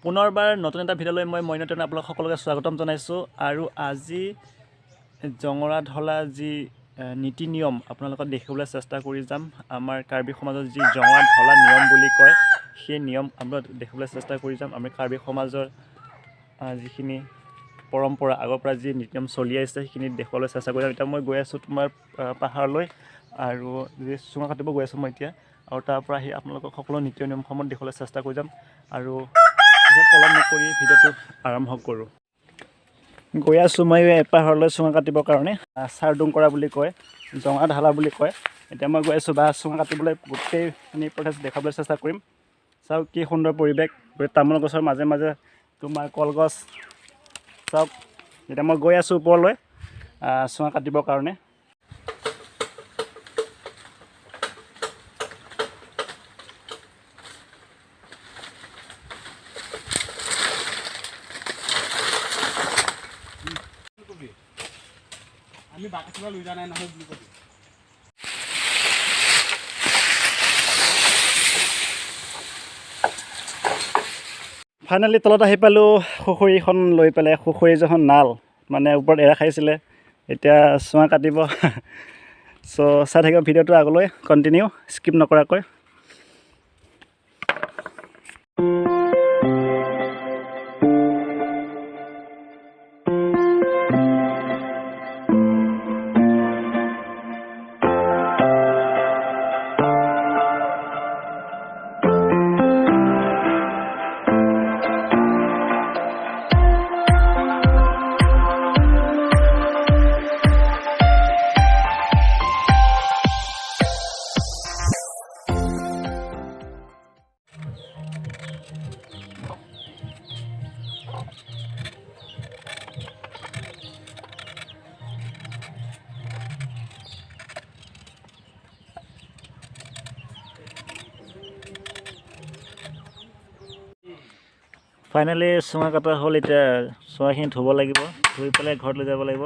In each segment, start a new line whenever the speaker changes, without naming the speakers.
পুনৰবাৰ নতুন এটা ভিডিঅ'লৈ মই মইনতেন আপোনালোক সকলোকে স্বাগতম জনাইছোঁ আৰু আজি জঙৰা ঢলা যি নীতি নিয়ম আপোনালোকক দেখিবলৈ চেষ্টা কৰি যাম। আমাৰ কাৰ্বি সমাজৰ যি জঙৰা ঢলা নিয়ম বুলি কয় সেই নিয়ম আপোনালোক দেখিবলৈ চেষ্টা কৰি যাম। আমি কাৰ্বি সমাজৰ যিখিনি পৰম্পৰা আগৰ পৰা যি নীতি নিয়ম চলি আহিছে সেইখিনি দেখুৱাবলৈ চেষ্টা কৰি যাম। এতিয়া মই গৈ আছোঁ তোমাৰ পাহাৰলৈ আৰু যি চুঙা কাটিব গৈ আছোঁ মই এতিয়া, আৰু তাৰ পৰা আহি আপোনালোকক সকলো নীতি নিয়মসমূহ দেখুৱাবলৈ চেষ্টা কৰি যাম আৰু পলম নকৰি ভিডিঅ'টো আৰম্ভ কৰোঁ। গৈ আছোঁ মই পাহাৰলৈ চুঙা কাটিবৰ কাৰণে, চাৰডুং কৰা বুলি কয়, জঙা ঢালা বুলি কয়। এতিয়া মই গৈ আছোঁ বা চুঙা কাটিবলৈ গোটেইখিনি প্ৰচেছ দেখাবলৈ চেষ্টা কৰিম। চাওক কি সুন্দৰ পৰিৱেশ, তামোল গছৰ মাজে মাজে তোমাৰ কলগছ। চাওক এতিয়া মই গৈ আছোঁ ওপৰলৈ চুঙা কাটিবৰ কাৰণে। আমি বাকীটো লৈ যোৱা নাই নহয় বুলি ক'বি। ফাইনেলি তলত আহি পালোঁ সুখুৰীখন লৈ পেলাই। সুখুৰী যিখন নাল মানে ওপৰত এৰা খাইছিলে, এতিয়া চুঙা কাটিব। চ' চাই থাকিব ভিডিঅ'টো আগলৈ কণ্টিনিউ, স্কিপ নকৰাকৈ। ফাইনেলি চুঙা কটা হ'ল। এতিয়া চুঙাখিনি ধুব লাগিব, ধুই পেলাই ঘৰত লৈ যাব লাগিব।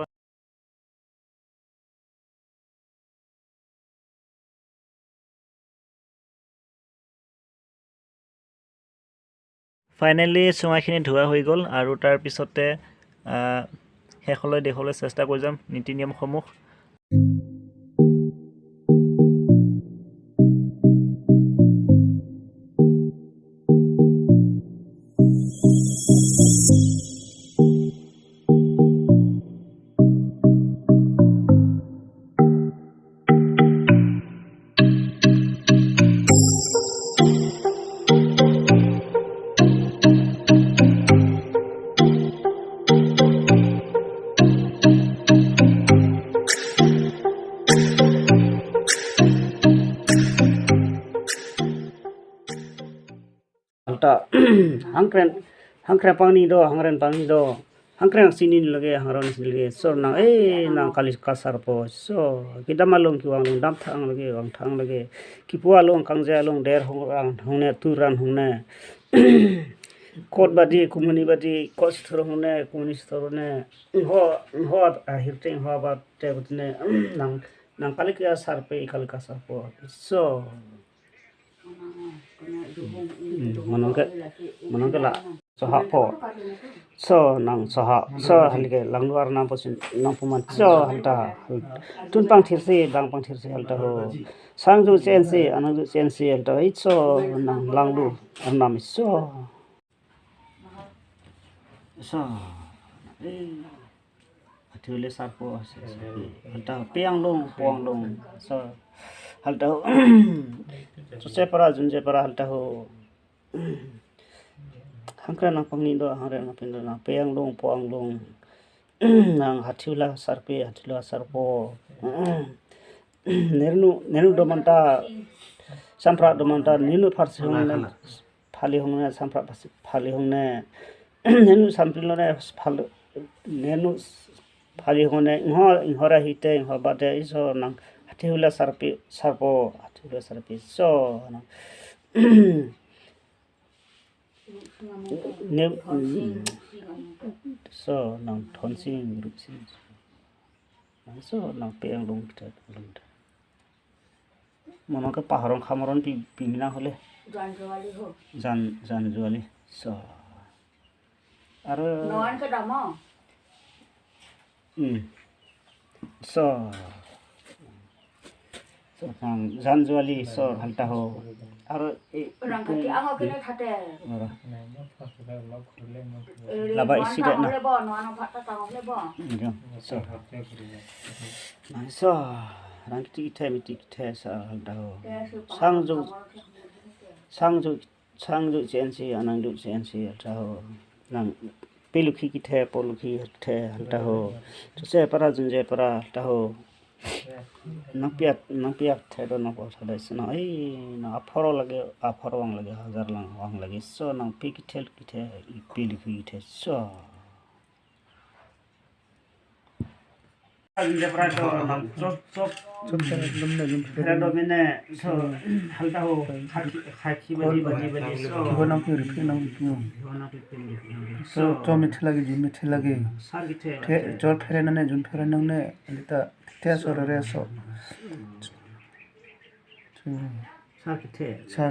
ফাইনেলি চুঙাখিনি ধোৱা হৈ গ'ল আৰু তাৰপিছতে শেষলৈ দেখুৱাবলৈ চেষ্টা কৰি যাম নীতি নিয়মসমূহ। hangkren pangni do hangren pangni do hangkren sini lage hangron sini lage so nang nang kali kasar po so kita malung ki wang dam thang lage ki pualong kangja long der hongne turan hongne kot badi kumuni badi kos thoro hongne kumuni thoro ne ho hirting ho ba te butne nang kali kasar pe kali kasar po so manong la soha po so nang soha so halike langluar nam posin nang puman so halta tun pang thirse dang pang thirse halta ho sangju chense anangju chense halta hi so nang langlu nam so athule sarpo halta peang long pong long so halta ho separa junje para halta ho hangkra nang pangni do hangre nang pindo nang peang long poang long nang hathula sarpo nenu domanta sampra domanta nenu farsi hongne phali hongne sampra phali hongne nenu samprilone phalo nenu phali hongne inhora hite inhobate iso nang hathula sarpo so so nang thonsing rupsing so nang peang long monaka paharon khamaron pimina hole jan juali so
Aro
Noan ke damo.
so nang janjuali so halta ho aro
Orang kaki angok kene thate.
Laba isi dak na.
Lebo noan phat ta tang lebo.
so so rang ti the sa halta ho sang ju chensi anang ju chensi halta ho nang pelukhi ki the polukhi the halta ho se para junje para halta ho napiat thedo na ko thada sna ai na aforo wang lage hazar lang wang lage so nang piki thel ki the pelukhi ki the so junje para to nang chop Ferendo mene so halta ho khaki badi so
Gona puri phena piu so to mithilage jun mithilage
sar ki the
the jor pherena ne jun pherena ne lita the so re so
sar ki the
sar